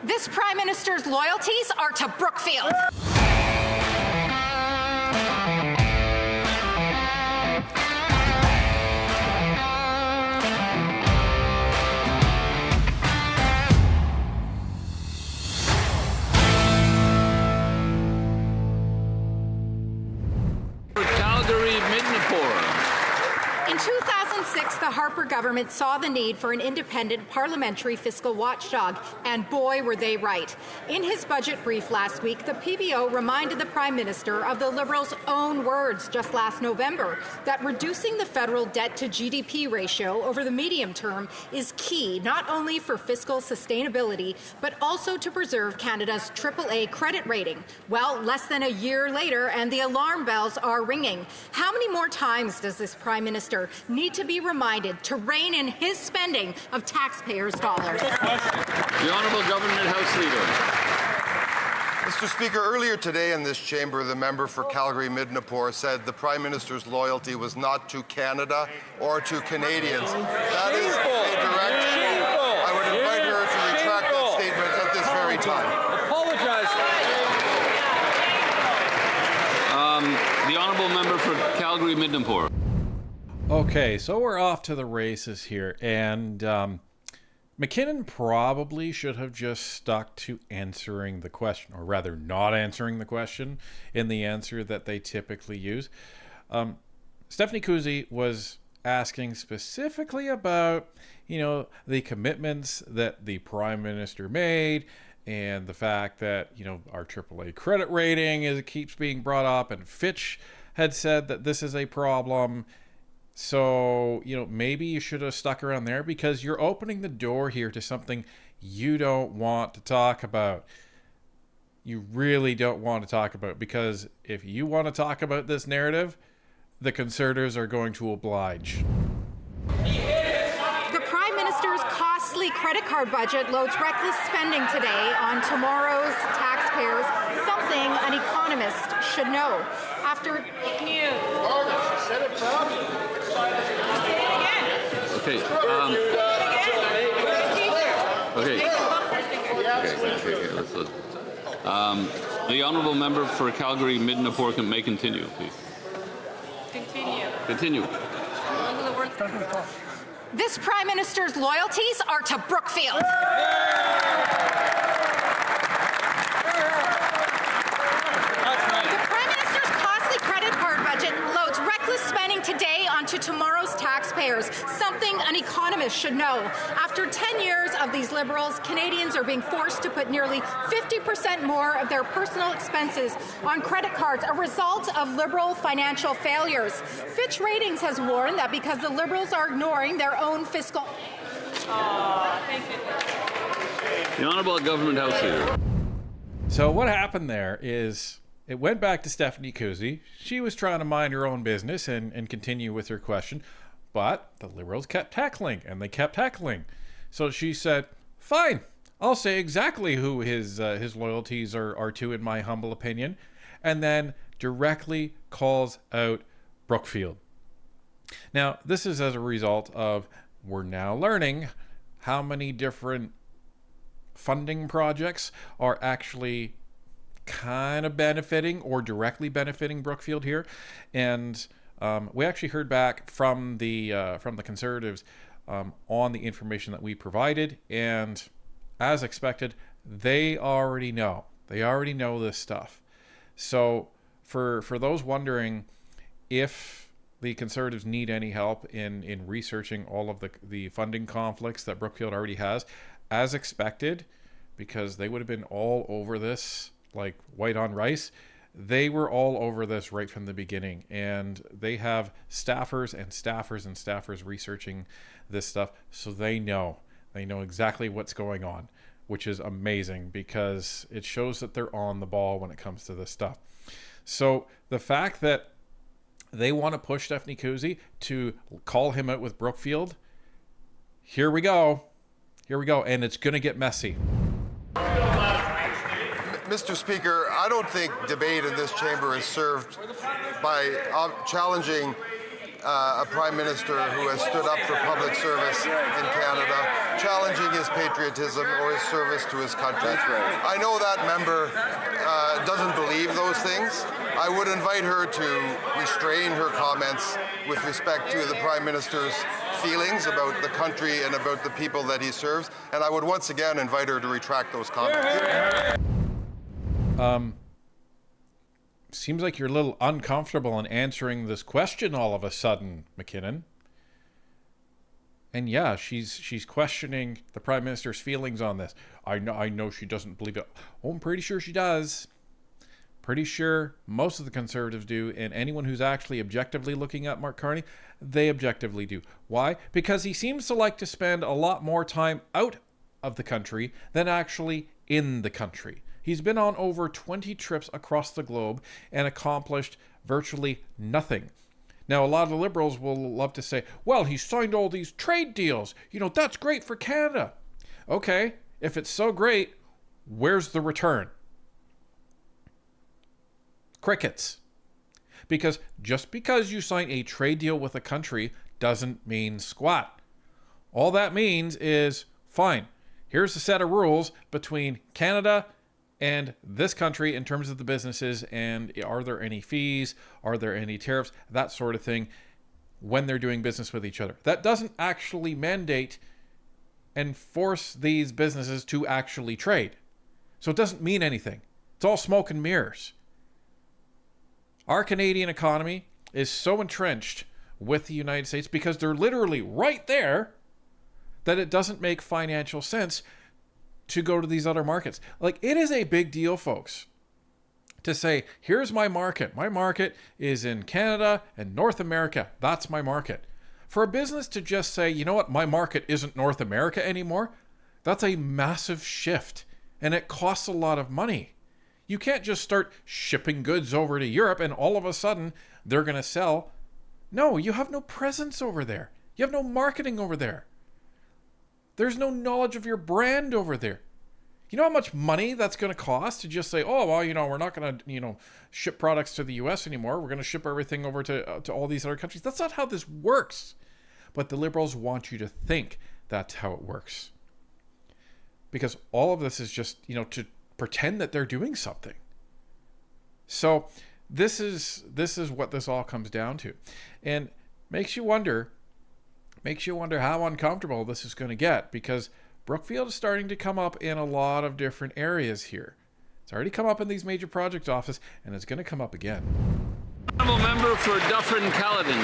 This Prime Minister's loyalties are to Brookfield. In 2006, the Harper government saw the need for an independent parliamentary fiscal watchdog, and boy, were they right. In his budget brief last week, the PBO reminded the Prime Minister of the Liberals' own words just last November, that reducing the federal debt to GDP ratio over the medium term is key, not only for fiscal sustainability, but also to preserve Canada's AAA credit rating. Well, less than a year later, and the alarm bells are ringing. How many more times does this Prime Minister need to be reminded to rein in his spending of taxpayers' dollars? The Honourable Government House Leader. Mr. Speaker, earlier today in this chamber, the member for Calgary-Midnapore said the Prime Minister's loyalty was not to Canada or to Canadians. That is a direct... I would invite her to retract that statement at this very time. Apologize. The Honourable Member for Calgary-Midnapore. Okay, so we're off to the races here, and McKinnon probably should have just stuck to answering the question, or rather not answering the question in the answer that they typically use. Stephanie Kusie was asking specifically about, the commitments that the Prime Minister made and the fact that, our AAA credit rating keeps being brought up, and Fitch had said that this is a problem. So, maybe you should have stuck around there, because you're opening the door here to something you don't want to talk about. You really don't want to talk about, because if you want to talk about this narrative, the Conservatives are going to oblige. The Prime Minister's costly credit card budget loads reckless spending today on tomorrow's taxpayers, something an economist should know. After... Okay. Let's listen. The Honourable Member for Calgary-Midnapore may continue, please. Continue. This Prime Minister's loyalties are to Brookfield. Spending today onto tomorrow's taxpayers, something an economist should know. After 10 years of these Liberals, Canadians are being forced to put nearly 50% more of their personal expenses on credit cards, a result of Liberal financial failures. Fitch Ratings has warned that because the Liberals are ignoring their own fiscal... The Honourable Government House Leader. So what happened there is... it went back to Stephanie Kusie. She was trying to mind her own business and continue with her question, but the Liberals kept heckling, and they kept heckling. So she said, fine, I'll say exactly who his loyalties are to, in my humble opinion, and then directly calls out Brookfield. Now, this is as a result of we're now learning how many different funding projects are actually kind of benefiting or directly benefiting Brookfield here, and we actually heard back from the Conservatives on the information that we provided, and as expected, they already know this stuff. So for those wondering if the Conservatives need any help in researching all of the funding conflicts that Brookfield already has, as expected, because they would have been all over this like white on rice. They were all over this right from the beginning, and they have staffers and staffers and staffers researching this stuff, so they know exactly what's going on, which is amazing because it shows that they're on the ball when it comes to this stuff. So the fact that they want to push Stephanie Kusie to call him out with Brookfield, here we go, and it's going to get messy. Mr. Speaker, I don't think debate in this chamber is served by challenging a Prime Minister who has stood up for public service in Canada, challenging his patriotism or his service to his country. I know that member doesn't believe those things. I would invite her to restrain her comments with respect to the Prime Minister's feelings about the country and about the people that he serves, and I would once again invite her to retract those comments. Seems like you're a little uncomfortable in answering this question all of a sudden, McKinnon. And yeah, she's questioning the Prime Minister's feelings on this. I know she doesn't believe it. Oh, I'm pretty sure she does. Pretty sure most of the Conservatives do, and anyone who's actually objectively looking at Mark Carney, they objectively do. Why? Because he seems to like to spend a lot more time out of the country than actually in the country. He's been on over 20 trips across the globe and accomplished virtually nothing. Now, a lot of the Liberals will love to say, well, he signed all these trade deals. You know, that's great for Canada. Okay, if it's so great, where's the return? Crickets. Because just because you sign a trade deal with a country doesn't mean squat. All that means is, fine, here's a set of rules between Canada and this country in terms of the businesses, and are there any fees, are there any tariffs, that sort of thing, when they're doing business with each other. That doesn't actually mandate and force these businesses to actually trade. So it doesn't mean anything. It's all smoke and mirrors. Our Canadian economy is so entrenched with the United States because they're literally right there that it doesn't make financial sense to go to these other markets. Like, it is a big deal, folks, to say, here's my market. My market is in Canada and North America. That's my market. For a business to just say, you know what, my market isn't North America anymore, that's a massive shift, and it costs a lot of money. You can't just start shipping goods over to Europe and all of a sudden they're going to sell. No, you have no presence over there. You have no marketing over there. There's no knowledge of your brand over there. You know how much money that's going to cost to just say, oh, well, you know, we're not going to, ship products to the U.S. anymore. We're going to ship everything over to all these other countries. That's not how this works. But the Liberals want you to think that's how it works. Because all of this is just, to pretend that they're doing something. So this is what this all comes down to. And makes you wonder how uncomfortable this is going to get, because Brookfield is starting to come up in a lot of different areas here. It's already come up in these major project offices, and it's going to come up again. Honourable member for Dufferin-Caledon.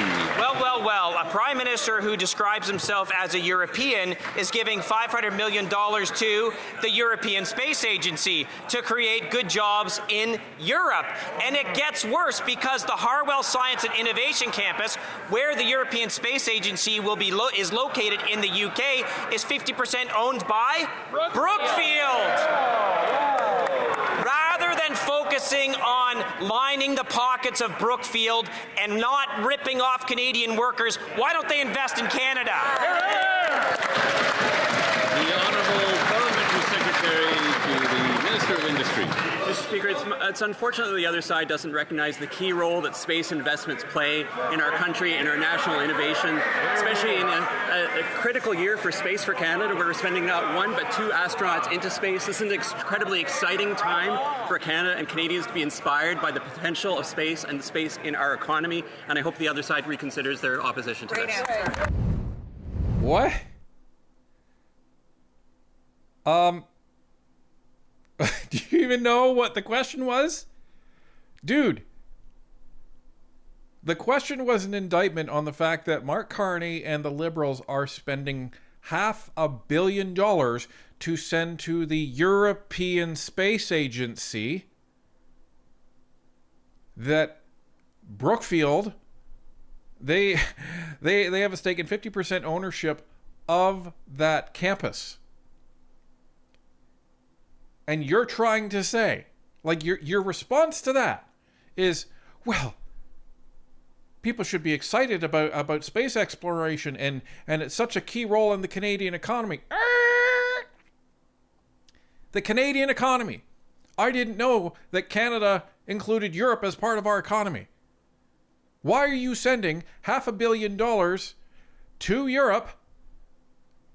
Well, a Prime Minister who describes himself as a European is giving $500 million to the European Space Agency to create good jobs in Europe. And it gets worse, because the Harwell Science and Innovation Campus, where the European Space Agency will be is located in the UK, is 50% owned by Brookfield. Rather than focusing on lining the pockets of Brookfield and not ripping off Canadian workers, why don't they invest in Canada? The Honourable Parliamentary Secretary to the Minister of Industry. Mr. Speaker, it's unfortunate that the other side doesn't recognize the key role that space investments play in our country, in our national innovation, especially in a critical year for Space for Canada, where we're sending not one but two astronauts into space. This is an incredibly exciting time for Canada and Canadians to be inspired by the potential of space and space in our economy, and I hope the other side reconsiders their opposition to this. What? Do you even know what the question was? Dude, the question was an indictment on the fact that Mark Carney and the Liberals are spending $500 million to send to the European Space Agency, that Brookfield, they have a stake in 50% ownership of that campus. And you're trying to say, like, your response to that is, well, people should be excited about space exploration, and it's such a key role in the Canadian economy. The Canadian economy. I didn't know that Canada included Europe as part of our economy. Why are you sending $500 million to Europe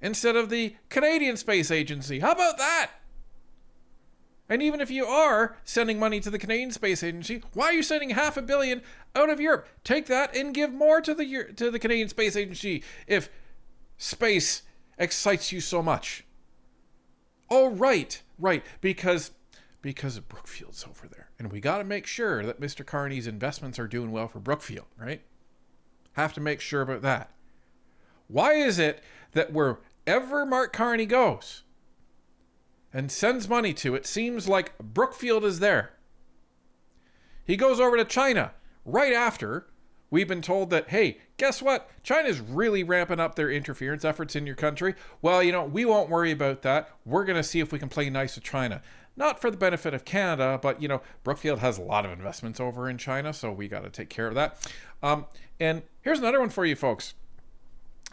instead of the Canadian Space Agency? How about that? And even if you are sending money to the Canadian Space Agency, why are you sending $500 million out of Europe? Take that and give more to the Canadian Space Agency if space excites you so much. Oh, right, because Brookfield's over there. And we got to make sure that Mr. Carney's investments are doing well for Brookfield, right? Have to make sure about that. Why is it that wherever Mark Carney goes and sends money to, it seems like Brookfield is there? He goes over to China right after we've been told that, hey, guess what? China's really ramping up their interference efforts in your country. Well, we won't worry about that. We're going to see if we can play nice with China. Not for the benefit of Canada, but, Brookfield has a lot of investments over in China, so we got to take care of that. And here's another one for you folks.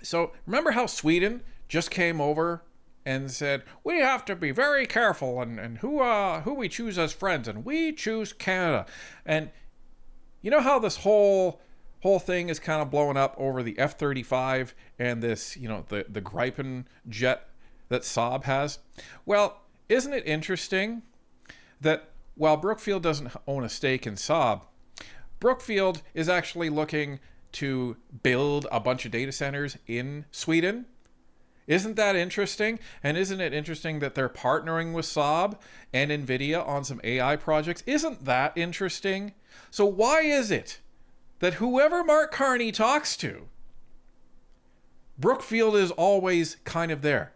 So remember how Sweden just came over and said, we have to be very careful and who we choose as friends, and we choose Canada. And you know how this whole thing is kind of blowing up over the F-35 and this, the Gripen jet that Saab has? Well, isn't it interesting that while Brookfield doesn't own a stake in Saab, Brookfield is actually looking to build a bunch of data centers in Sweden? Isn't that interesting? And isn't it interesting that they're partnering with Saab and NVIDIA on some AI projects? Isn't that interesting? So why is it that whoever Mark Carney talks to, Brookfield is always kind of there?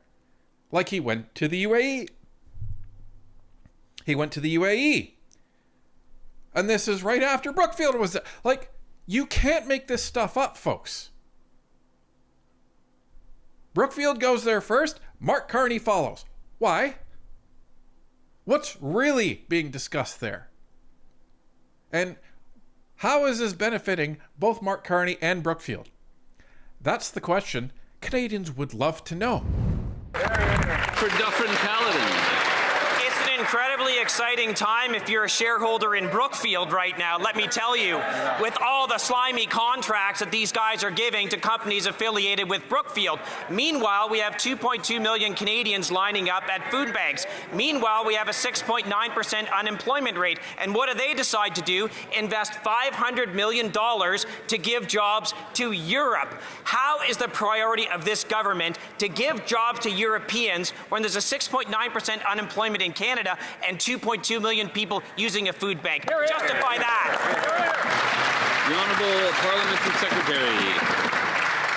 Like he went to the UAE. He went to the UAE. And this is right after Brookfield was there. Like, you can't make this stuff up, folks. Brookfield goes there first. Mark Carney follows. Why? What's really being discussed there? And how is this benefiting both Mark Carney and Brookfield? That's the question Canadians would love to know. For Dufferin Caledon. It's an incredibly exciting time if you're a shareholder in Brookfield right now, let me tell you, with all the slimy contracts that these guys are giving to companies affiliated with Brookfield. Meanwhile, we have 2.2 million Canadians lining up at food banks. Meanwhile, we have a 6.9% unemployment rate. And what do they decide to do? Invest $500 million to give jobs to Europe. How is the priority of this government to give jobs to Europeans when there's a 6.9% unemployment in Canada and 2.2 million people using a food bank? Justify that. The Honourable Parliamentary Secretary.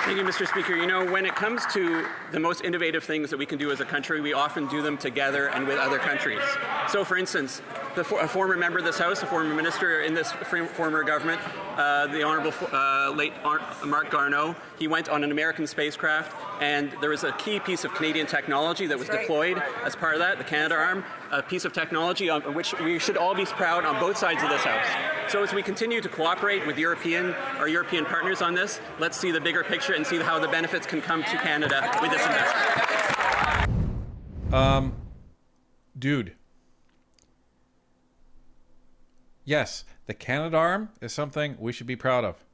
Thank you, Mr. Speaker. When it comes to the most innovative things that we can do as a country, we often do them together and with other countries. So, for instance, a former member of this House, a former minister in this former government, the Honourable late Marc Garneau, he went on an American spacecraft, and there was a key piece of Canadian technology that was deployed as part of that, the Canadarm, a piece of technology on which we should all be proud on both sides of this House. So as we continue to cooperate with our European partners on this, let's see the bigger picture and see how the benefits can come to Canada with this investment. Dude. Yes, the Canadarm is something we should be proud of.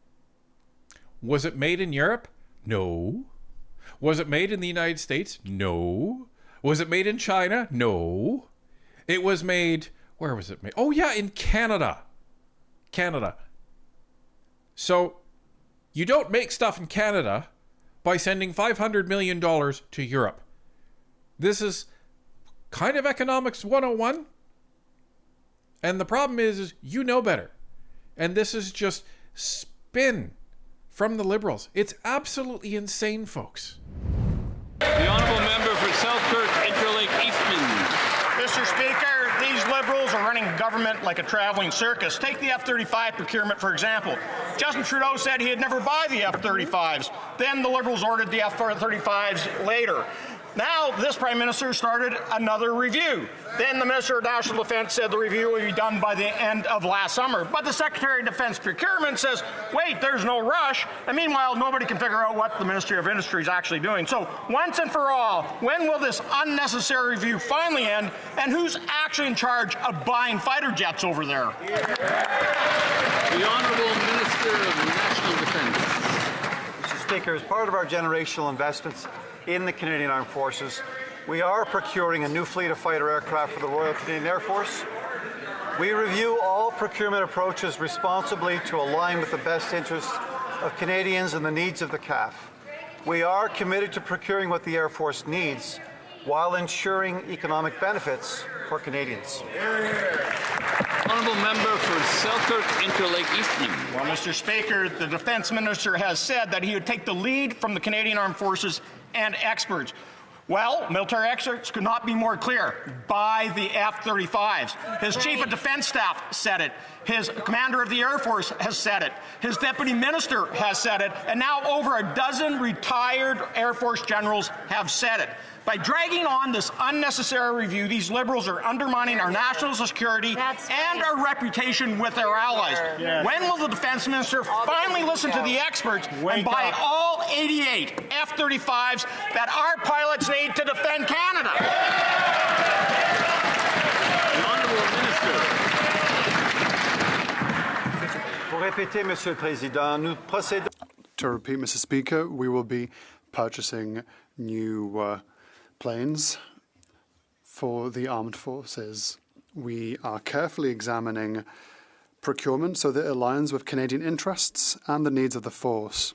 Was it made in Europe? No. Was it made in the United States? No. Was it made in China? No. It was made, where was it made? Oh yeah, in Canada. Canada. So, you don't make stuff in Canada by sending $500 million to Europe. This is kind of economics 101. And the problem is you know better. And this is just spin from the Liberals. It's absolutely insane, folks. The Honourable Member for Selkirk, Interlake Eastman. Mr. Speaker, these Liberals are running government like a traveling circus. Take the F-35 procurement, for example. Justin Trudeau said he'd never buy the F-35s. Then the Liberals ordered the F-35s later. Now, this Prime Minister started another review. Then the Minister of National Defense said the review will be done by the end of last summer. But the Secretary of Defense Procurement says, wait, there's no rush. And meanwhile, nobody can figure out what the Ministry of Industry is actually doing. So once and for all, when will this unnecessary review finally end? And who's actually in charge of buying fighter jets over there? The Honourable Minister of National Defence. Mr. Speaker, as part of our generational investments in the Canadian Armed Forces, we are procuring a new fleet of fighter aircraft for the Royal Canadian Air Force. We review all procurement approaches responsibly to align with the best interests of Canadians and the needs of the CAF. We are committed to procuring what the Air Force needs while ensuring economic benefits for Canadians. Honourable Member for Selkirk Interlake Eastman. Well, Mr. Speaker, the Defence Minister has said that he would take the lead from the Canadian Armed Forces and experts. Well, military experts could not be more clear. Buy the F-35s. His Chief of Defence Staff said it. His Commander of the Air Force has said it. His Deputy Minister has said it. And now over a dozen retired Air Force generals have said it. By dragging on this unnecessary review, these Liberals are undermining our national security and our reputation with our allies. Yes. When will the Defence Minister finally listen to the experts and buy all 88 F-35s that our pilots need to defend Canada? The Honourable Minister. Pour répéter, Monsieur le Président, nous procédons. To repeat, Mr. Speaker, we will be purchasing new planes for the armed forces. We are carefully examining procurement so that it aligns with Canadian interests and the needs of the force.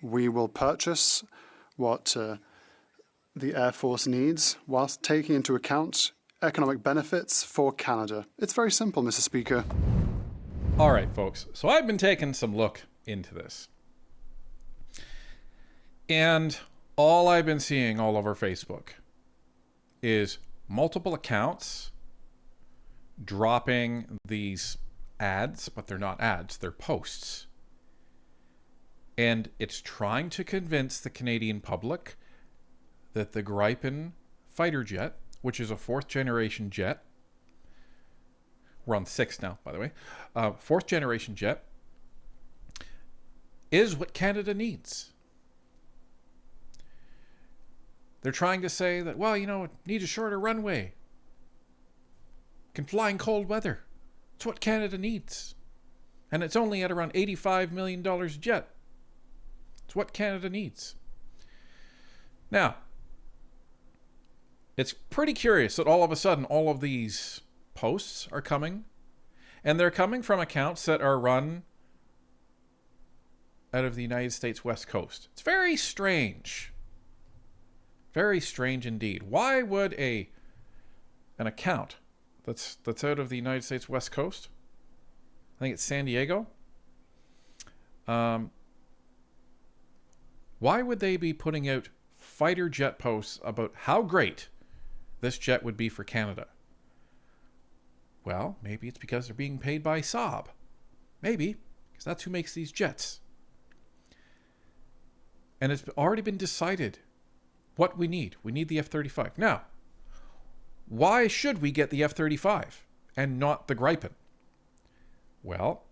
We will purchase what the Air Force needs whilst taking into account economic benefits for Canada. It's very simple, Mr. Speaker. All right, folks. So I've been taking some look into this. And all I've been seeing all over Facebook is multiple accounts dropping these ads, but they're not ads, they're posts. And it's trying to convince the Canadian public that the Gripen fighter jet, which is a fourth generation jet, we're on 6 now, by the way, fourth generation jet, is what Canada needs. They're trying to say that, well, you know, it needs a shorter runway. Can fly in cold weather. It's what Canada needs. And it's only at around $85 million a jet. It's what Canada needs. Now, it's pretty curious that all of a sudden all of these posts are coming. And they're coming from accounts that are run out of the United States West Coast. It's very strange. Very strange indeed. Why would an account that's out of the United States West Coast, I think it's San Diego, why would they be putting out fighter jet posts about how great this jet would be for Canada? Well, maybe it's because they're being paid by Saab. Maybe, because that's who makes these jets. And it's already been decided what we need. We need the F-35. Now, why should we get the F-35 and not the Gripen? Well,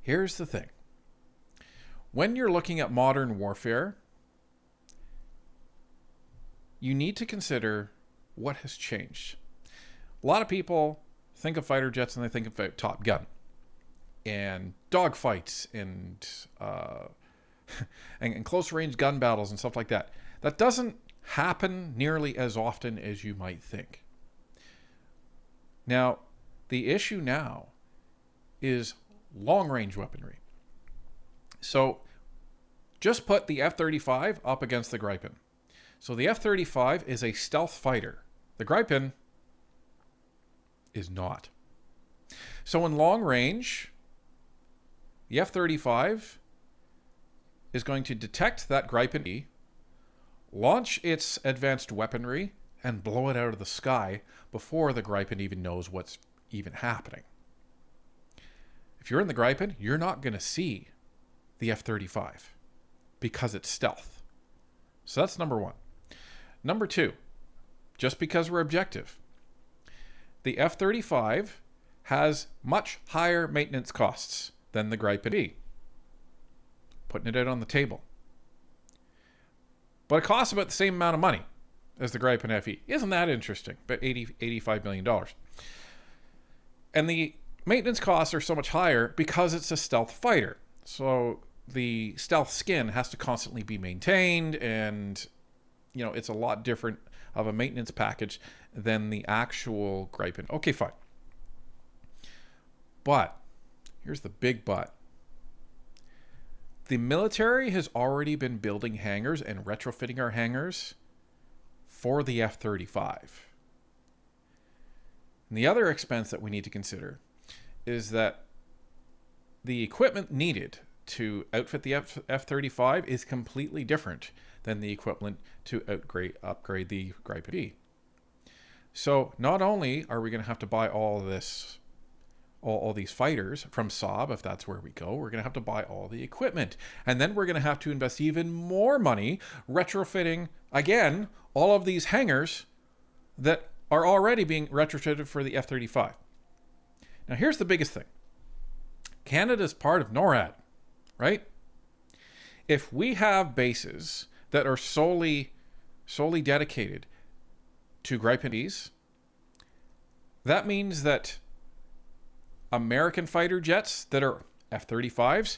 here's the thing. When you're looking at modern warfare, you need to consider what has changed. A lot of people think of fighter jets and they think of Top Gun and dogfights and close range gun battles and stuff like that. That doesn't happen nearly as often as you might think. Now, the issue now is long-range weaponry. So, just put the F-35 up against the Gripen. So the F-35 is a stealth fighter. The Gripen is not. So in long range, the F-35 is going to detect that Gripen, launch its advanced weaponry, and blow it out of the sky before the Gripen even knows what's even happening. If you're in the Gripen, you're not going to see the F-35 because it's stealth. So that's number one. Number two, just because we're objective, the F-35 has much higher maintenance costs than the Gripen E. Putting it out on the table. But it costs about the same amount of money as the Gripen FE. Isn't that interesting? About $85 million. And the maintenance costs are so much higher because it's a stealth fighter. So the stealth skin has to constantly be maintained, and it's a lot different of a maintenance package than the actual Gripen. Okay, fine. But here's the big but. The military has already been building hangars and retrofitting our hangars for the F-35. And the other expense that we need to consider is that the equipment needed to outfit the F-35 is completely different than the equivalent to upgrade the Gripen E. So not only are we going to have to buy all these fighters from Saab, if that's where we go, we're going to have to buy all the equipment. And then we're going to have to invest even more money retrofitting, again, all of these hangars that are already being retrofitted for the F-35. Now, here's the biggest thing. Canada's part of NORAD, right? If we have bases that are solely dedicated to Gripen E's, that means that American fighter jets that are F-35s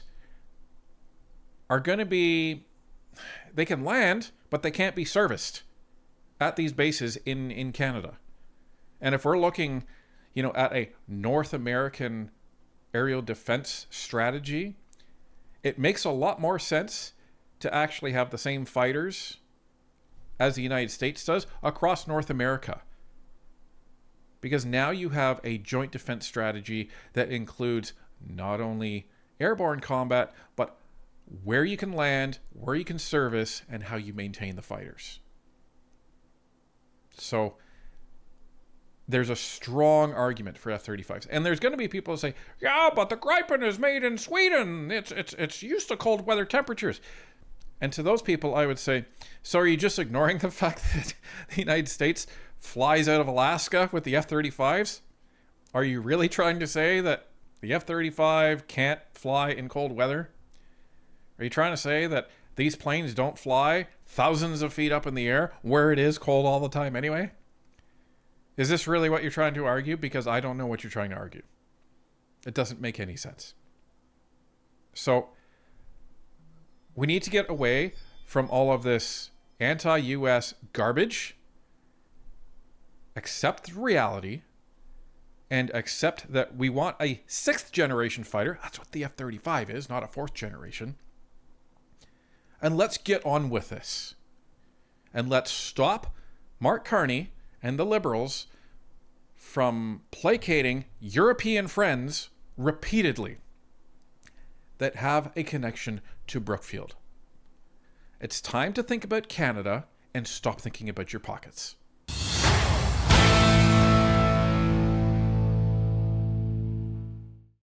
are going to be, they can land, but they can't be serviced at these bases in Canada. And if we're looking, at a North American aerial defense strategy, it makes a lot more sense to actually have the same fighters as the United States does across North America. Because now you have a joint defense strategy that includes not only airborne combat, but where you can land, where you can service, and how you maintain the fighters. So there's a strong argument for F-35s. And there's going to be people who say, yeah, but the Gripen is made in Sweden. It's used to cold weather temperatures. And to those people, I would say, so are you just ignoring the fact that the United States flies out of Alaska with the F-35s? Are you really trying to say that the F-35 can't fly in cold weather? Are you trying to say that these planes don't fly thousands of feet up in the air where it is cold all the time anyway? Is this really what you're trying to argue? Because I don't know what you're trying to argue. It doesn't make any sense. So we need to get away from all of this anti-US garbage, accept the reality, and accept that we want a 6th generation fighter. That's what the F-35 is, not a 4th generation. And let's get on with this. And let's stop Mark Carney and the Liberals from placating European friends repeatedly that have a connection to Brookfield. It's time to think about Canada and stop thinking about your pockets.